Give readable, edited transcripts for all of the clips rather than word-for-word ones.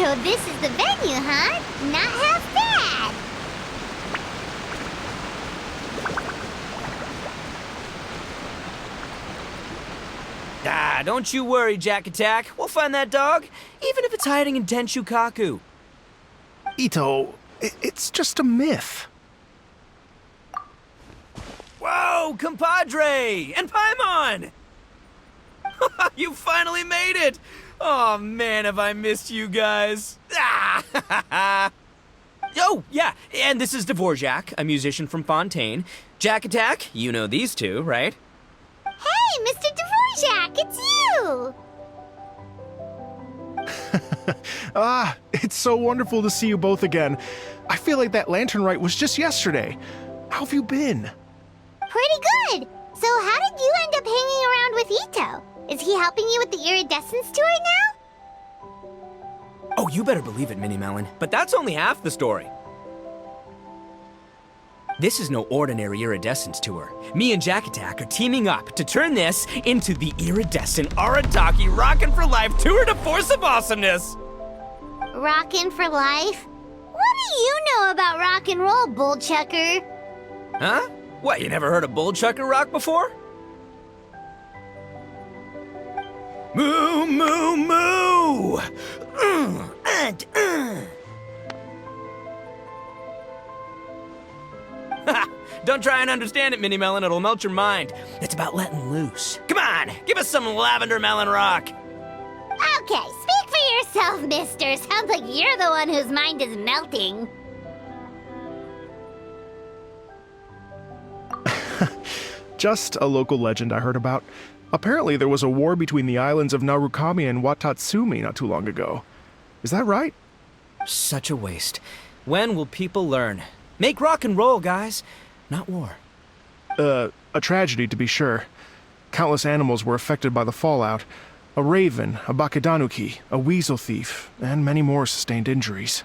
So this is the venue, huh? Not half bad. Ah, don't you worry, Jack Attack. We'll find that dog, even if it's hiding in Tenshukaku. Itto, it's just a myth. Whoa, compadre! And Paimon! You finally made it! Oh man, have I missed you guys. Ah! Oh, yeah, and this is Dvorak, a musician from Fontaine. Jack Attack, you know these two, right? Hey, Mr. Dvorak, it's you! It's so wonderful to see you both again. I feel like that lantern rite was just yesterday. How have you been? Pretty good. So how did you end up hanging around with Itto? Is he helping you with the Iridescence tour now? Oh, you better believe it, Minnie Melon. But that's only half the story. This is no ordinary Iridescence tour. Me and Jack Attack are teaming up to turn this into the Iridescent Arataki Rockin for Life Tour de Force of Awesomeness! Rockin' for life? What do you know about rock and roll, bullchucker? Huh? What, you never heard a bullchucker rock before? Moo, moo, moo! Don't try and understand it, Minnie Melon. It'll melt your mind. It's about letting loose. Come on, give us some lavender melon rock. Okay, speak for yourself, mister. Sounds like you're the one whose mind is melting. Just a local legend I heard about. Apparently there was a war between the islands of Narukami and Watatsumi not too long ago. Is that right? Such a waste. When will people learn? Make rock and roll, guys, not war. A tragedy to be sure. Countless animals were affected by the fallout. A raven, a bakedanuki, a weasel thief, and many more sustained injuries.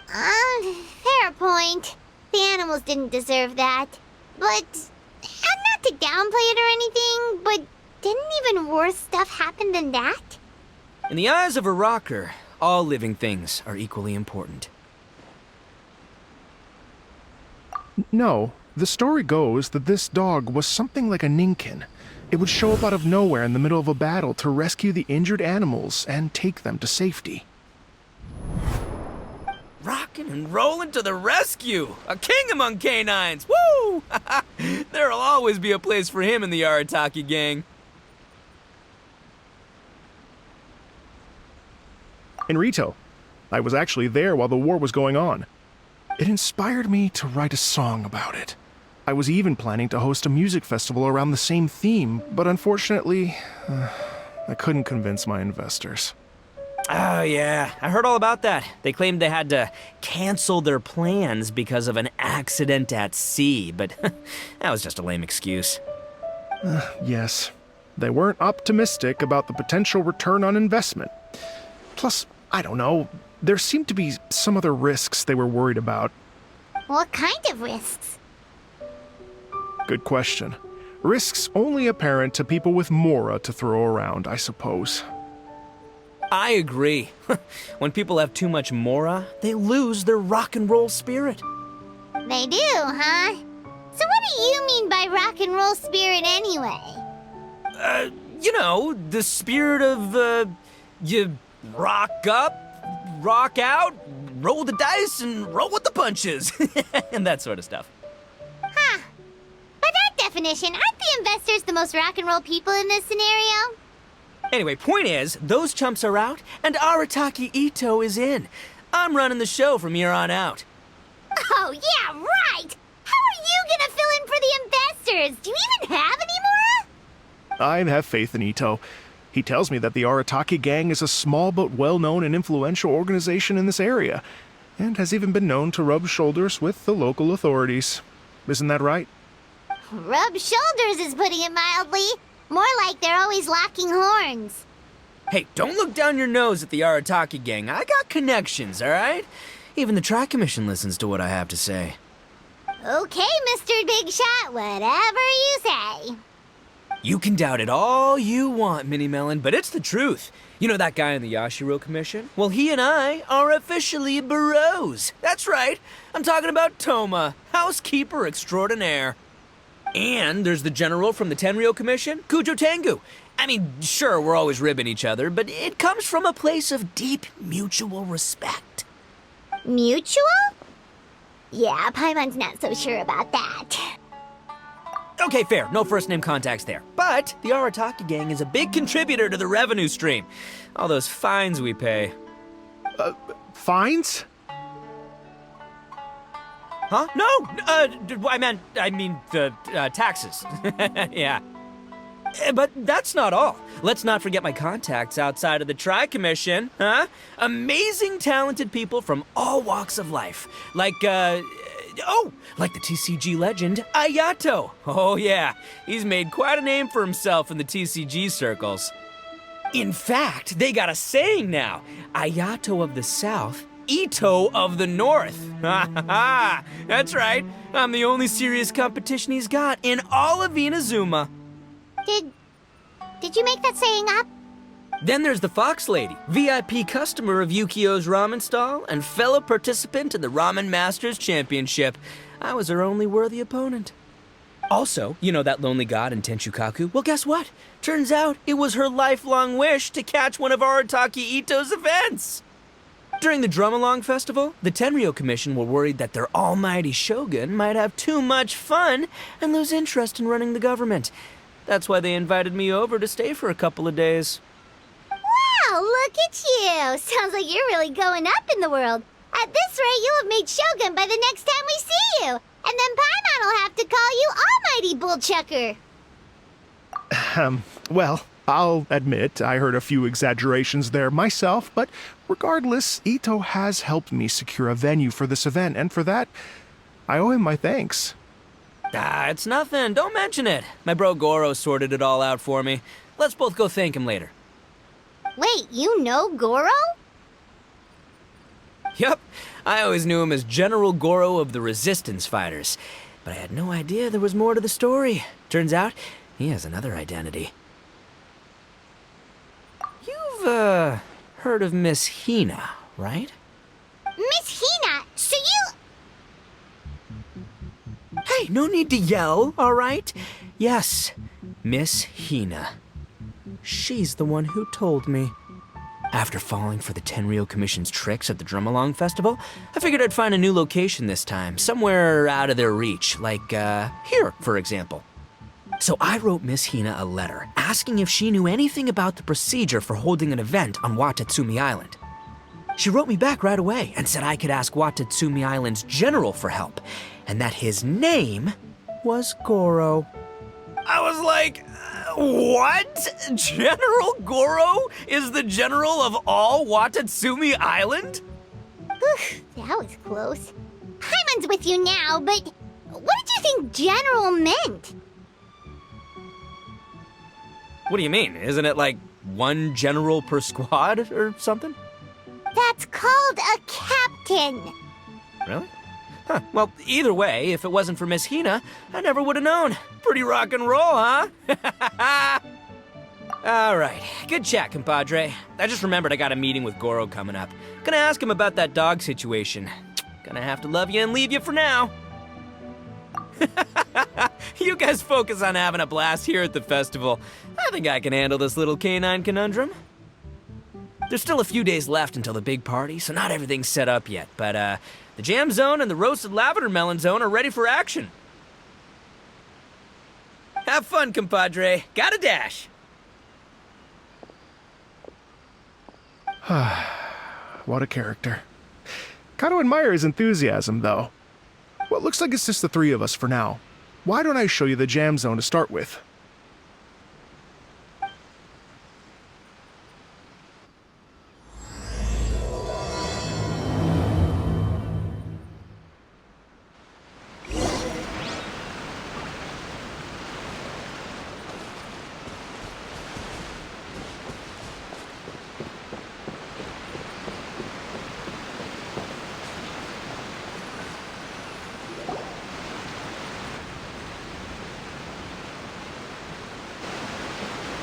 Fair point. The animals didn't deserve that. But, not to downplay it or anything, but didn't even worse stuff happen than that? In the eyes of a rocker, all living things are equally important. No, the story goes that this dog was something like a ninkin. It would show up out of nowhere in the middle of a battle to rescue the injured animals and take them to safety. Rockin' and rollin' to the rescue! A king among canines! Woo! There'll always be a place for him in the Arataki gang. In Rito, I was actually there while the war was going on. It inspired me to write a song about it. I was even planning to host a music festival around the same theme, but unfortunately, I couldn't convince my investors. Oh, yeah. I heard all about that. They claimed they had to cancel their plans because of an accident at sea, but that was just a lame excuse. Yes. They weren't optimistic about the potential return on investment. Plus, I don't know, there seemed to be some other risks they were worried about. What kind of risks? Good question. Risks only apparent to people with mora to throw around, I suppose. I agree. When people have too much mora, they lose their rock and roll spirit. They do, huh? So what do you mean by rock and roll spirit anyway? You know, the spirit of, you rock up, rock out, roll the dice, and roll with the punches. And that sort of stuff. Huh. By that definition, aren't the investors the most rock and roll people in this scenario? Anyway, point is, those chumps are out, and Arataki Itto is in. I'm running the show from here on out. Oh, yeah, right! How are you gonna fill in for the investors? Do you even have any more? I have faith in Itto. He tells me that the Arataki gang is a small but well-known and influential organization in this area, and has even been known to rub shoulders with the local authorities. Isn't that right? Rub shoulders is putting it mildly. More like they're always locking horns. Hey, don't look down your nose at the Arataki gang. I got connections, all right? Even the Tri-Commission listens to what I have to say. Okay, Mr. Big Shot, whatever you say. You can doubt it all you want, Mini Melon, but it's the truth. You know that guy in the Yashiro Commission? Well, he and I are officially bros. That's right. I'm talking about Toma, housekeeper extraordinaire. And there's the general from the Tenryo Commission, Kujo Tengu. I mean, sure, we're always ribbing each other, but it comes from a place of deep mutual respect. Mutual? Yeah, Paimon's not so sure about that. Okay, fair. No first-name contacts there. But the Arataki gang is a big contributor to the revenue stream. All those fines we pay. Fines? Huh? No! I mean the taxes. Yeah. But that's not all. Let's not forget my contacts outside of the Tri-Commission, huh? Amazing, talented people from all walks of life. Like the TCG legend, Ayato. Oh yeah, he's made quite a name for himself in the TCG circles. In fact, they got a saying now. Ayato of the South, Itto of the North. Ha ha ha! That's right. I'm the only serious competition he's got in all of Inazuma. Did you make that saying up? Then there's the Fox Lady, VIP customer of Yukio's ramen stall and fellow participant in the Ramen Masters Championship. I was her only worthy opponent. Also, you know that lonely god in Tenshukaku? Well, guess what? Turns out it was her lifelong wish to catch one of Arataki Itto's events. During the Drum-Along Festival, the Tenryo Commission were worried that their almighty shogun might have too much fun and lose interest in running the government. That's why they invited me over to stay for a couple of days. Wow, look at you! Sounds like you're really going up in the world. At this rate, you'll have made Shogun by the next time we see you. And then Paimon will have to call you Almighty Bullchucker. Well, I'll admit I heard a few exaggerations there myself, but regardless, Itto has helped me secure a venue for this event, and for that, I owe him my thanks. It's nothing. Don't mention it. My bro Goro sorted it all out for me. Let's both go thank him later. Wait, you know Goro? Yup. I always knew him as General Goro of the Resistance Fighters. But I had no idea there was more to the story. Turns out, he has another identity. You've, heard of Miss Hina, right? Miss Hina, so you... Hey, no need to yell, all right? Yes, Miss Hina. She's the one who told me. After falling for the Tenryo Commission's tricks at the Drum-Along Festival, I figured I'd find a new location this time, somewhere out of their reach, like, here, for example. So I wrote Miss Hina a letter, asking if she knew anything about the procedure for holding an event on Watatsumi Island. She wrote me back right away and said I could ask Watatsumi Island's general for help, and that his name was Goro. I was like, what? General Goro is the general of all Watatsumi Island? Whew, that was close. Paimon's with you now, but what did you think general meant? What do you mean? Isn't it like one general per squad or something? That's called a captain. Really? Huh. Well, either way, if it wasn't for Miss Hina, I never would have known. Pretty rock and roll, huh? All right. Good chat, compadre. I just remembered I got a meeting with Goro coming up. Gonna ask him about that dog situation. Gonna have to love you and leave you for now. You guys focus on having a blast here at the festival. I think I can handle this little canine conundrum. There's still a few days left until the big party, so not everything's set up yet, but the jam zone and the roasted lavender melon zone are ready for action. Have fun, compadre. Gotta dash. What a character. Gotta admire his enthusiasm, though. Well, it looks like it's just the three of us for now. Why don't I show you the jam zone to start with?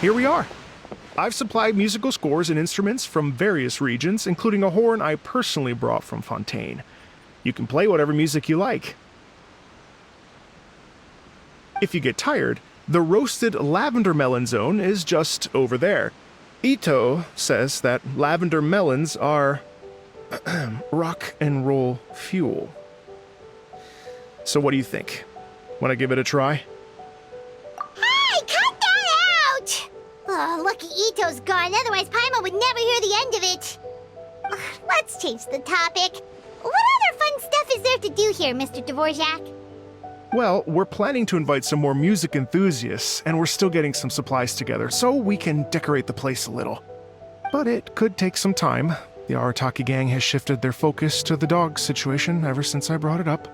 here we are. I've supplied musical scores and instruments from various regions, including a horn I personally brought from Fontaine. You can play whatever music you like. If you get tired, the roasted lavender melon zone is just over there. Itto says that lavender melons are rock and roll fuel. So what do you think? Want to give it a try? Hey, cut that out! Oh, lucky Itto's gone, otherwise Paimon would never hear the end of it. Ugh, let's change the topic. What other fun stuff is there to do here, Mr. Dvorak? Well, we're planning to invite some more music enthusiasts, and we're still getting some supplies together, so we can decorate the place a little. But it could take some time. The Arataki gang has shifted their focus to the dog situation ever since I brought it up.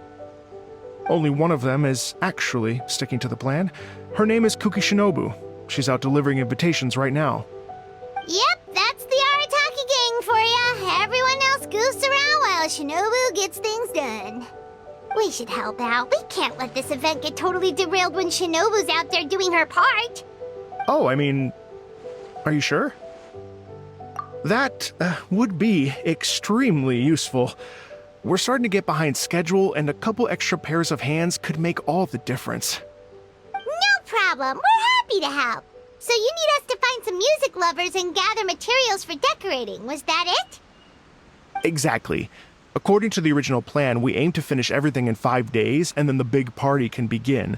Only one of them is actually sticking to the plan. Her name is Kuki Shinobu. She's out delivering invitations right now. Yep, that's the Arataki gang for ya. Everyone else goofs around while Shinobu gets things done. We should help out. We can't let this event get totally derailed when Shinobu's out there doing her part. Oh, I mean, are you sure? That would be extremely useful. We're starting to get behind schedule, and a couple extra pairs of hands could make all the difference. No problem. We're happy to help. So you need us to find some music lovers and gather materials for decorating. Was that it? Exactly. According to the original plan, we aim to finish everything in 5 days, and then the big party can begin.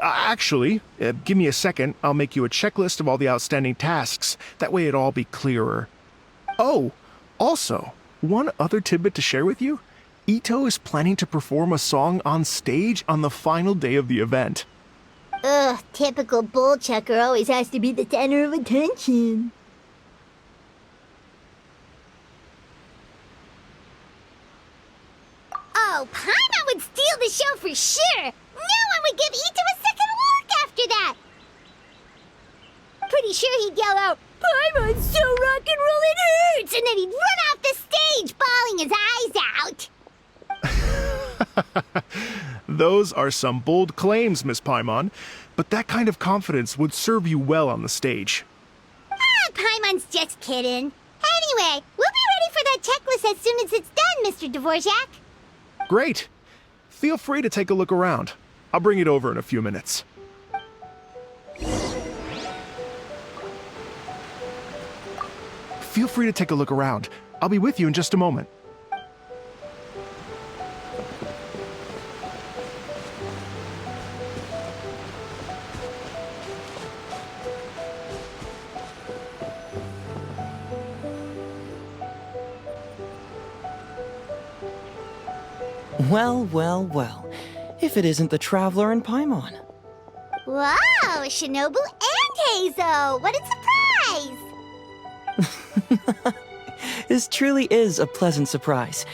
Actually, give me a second. I'll make you a checklist of all the outstanding tasks. That way it'll all be clearer. Oh, also, one other tidbit to share with you. Itto is planning to perform a song on stage on the final day of the event. Ugh, typical bullchucker always has to be the center of attention. Oh, Paimon would steal the show for sure! No one would give Itto a second look after that! Pretty sure he'd yell out, "Paimon's so rock and roll it hurts!" And then he'd run off the stage, bawling his eyes out. Those are some bold claims, Miss Paimon, but that kind of confidence would serve you well on the stage. Ah, Paimon's just kidding. Anyway, we'll be ready for that checklist as soon as it's done, Mr. Dvorak. Great. Feel free to take a look around. I'll bring it over in a few minutes. Feel free to take a look around. I'll be with you in just a moment. Well, well, well. If it isn't the Traveler and Paimon. Wow, Shinobu and Heizo! What a surprise! This truly is a pleasant surprise.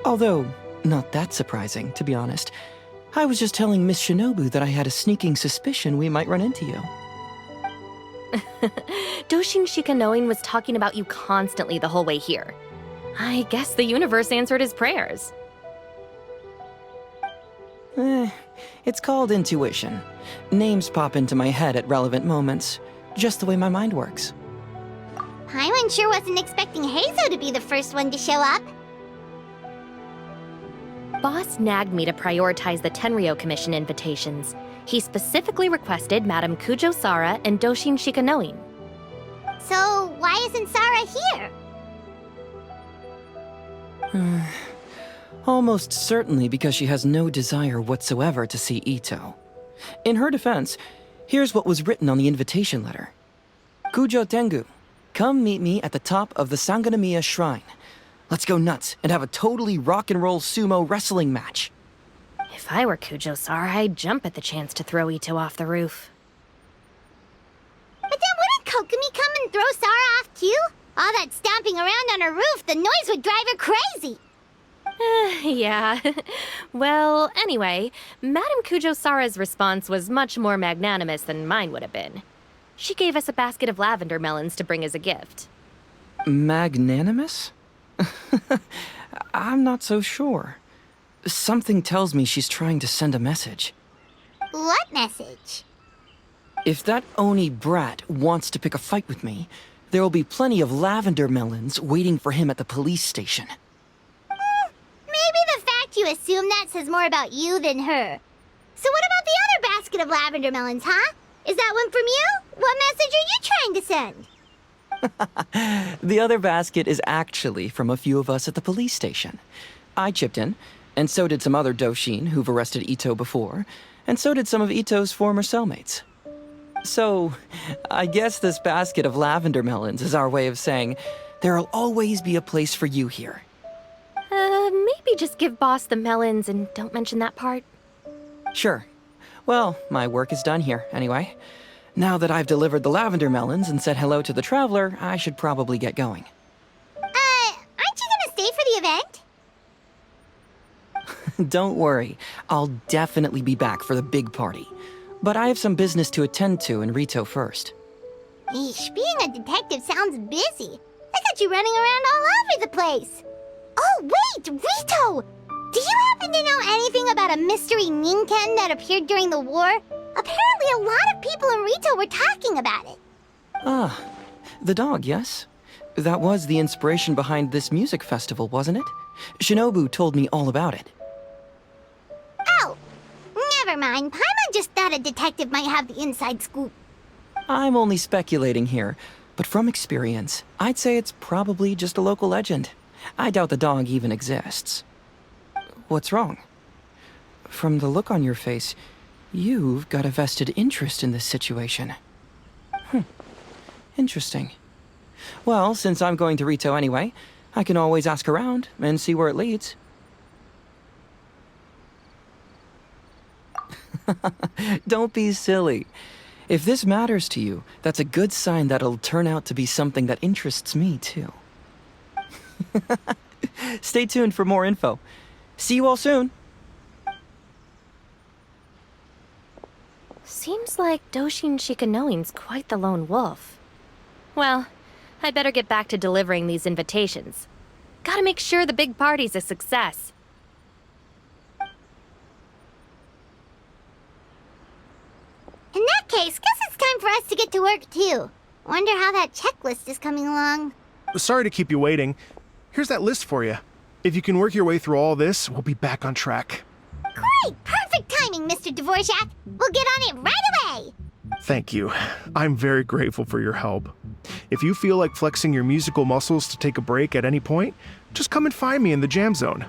Although, not that surprising, to be honest. I was just telling Miss Shinobu that I had a sneaking suspicion we might run into you. Doshin Shikanoin was talking about you constantly the whole way here. I guess the universe answered his prayers. It's called intuition. Names pop into my head at relevant moments, just the way my mind works. Paimon sure wasn't expecting Heizo to be the first one to show up. Boss nagged me to prioritize the Tenryo Commission invitations. He specifically requested Madame Kujo Sara and Doshin Shikanoin. So, why isn't Sara here? Almost certainly because she has no desire whatsoever to see Itto. In her defense, here's what was written on the invitation letter. Kujo Tengu, come meet me at the top of the Sanganamiya Shrine. Let's go nuts and have a totally rock and roll sumo wrestling match. If I were Kujo Sara, I'd jump at the chance to throw Itto off the roof. But then wouldn't Kokomi come and throw Sara off too? All that stomping around on her roof, the noise would drive her crazy. Yeah. Well, anyway, Madame Kujo Sara's response was much more magnanimous than mine would have been. She gave us a basket of lavender melons to bring as a gift. Magnanimous? I'm not so sure. Something tells me she's trying to send a message. What message? If that Oni brat wants to pick a fight with me, there will be plenty of lavender melons waiting for him at the police station. Maybe the fact you assume that says more about you than her. So what about the other basket of lavender melons, huh? Is that one from you? What message are you trying to send? The other basket is actually from a few of us at the police station. I chipped in, and so did some other Doshin who've arrested Itto before, and so did some of Itto's former cellmates. So, I guess this basket of lavender melons is our way of saying, there'll always be a place for you here. Maybe just give Boss the melons and don't mention that part. Sure. Well, my work is done here, anyway. Now that I've delivered the lavender melons and said hello to the traveler, I should probably get going. Aren't you gonna stay for the event? Don't worry, I'll definitely be back for the big party. But I have some business to attend to in Rito first. Eesh, being a detective sounds busy. I got you running around all over the place. Oh, wait, Rito! Do you happen to know anything about a mystery Ninken that appeared during the war? Apparently a lot of people in Rito were talking about it. Ah, the dog, yes? That was the inspiration behind this music festival, wasn't it? Shinobu told me all about it. Oh, never mind. Paimon just thought a detective might have the inside scoop. I'm only speculating here, but from experience, I'd say it's probably just a local legend. I doubt the dog even exists. What's wrong? From the look on your face, you've got a vested interest in this situation. Interesting. Well, since I'm going to Rito anyway, I can always ask around and see where it leads. Don't be silly. If this matters to you, that's a good sign that it'll turn out to be something that interests me, too. Stay tuned for more info. See you all soon. Seems like Doshin Shikanoin's quite the lone wolf. Well, I'd better get back to delivering these invitations. Gotta make sure the big party's a success. In that case, guess it's time for us to get to work, too. Wonder how that checklist is coming along. Sorry to keep you waiting. Here's that list for you. If you can work your way through all this, we'll be back on track. Great! Perfect timing, Mr. Dvorak. We'll get on it right away! Thank you. I'm very grateful for your help. If you feel like flexing your musical muscles to take a break at any point, just come and find me in the jam zone.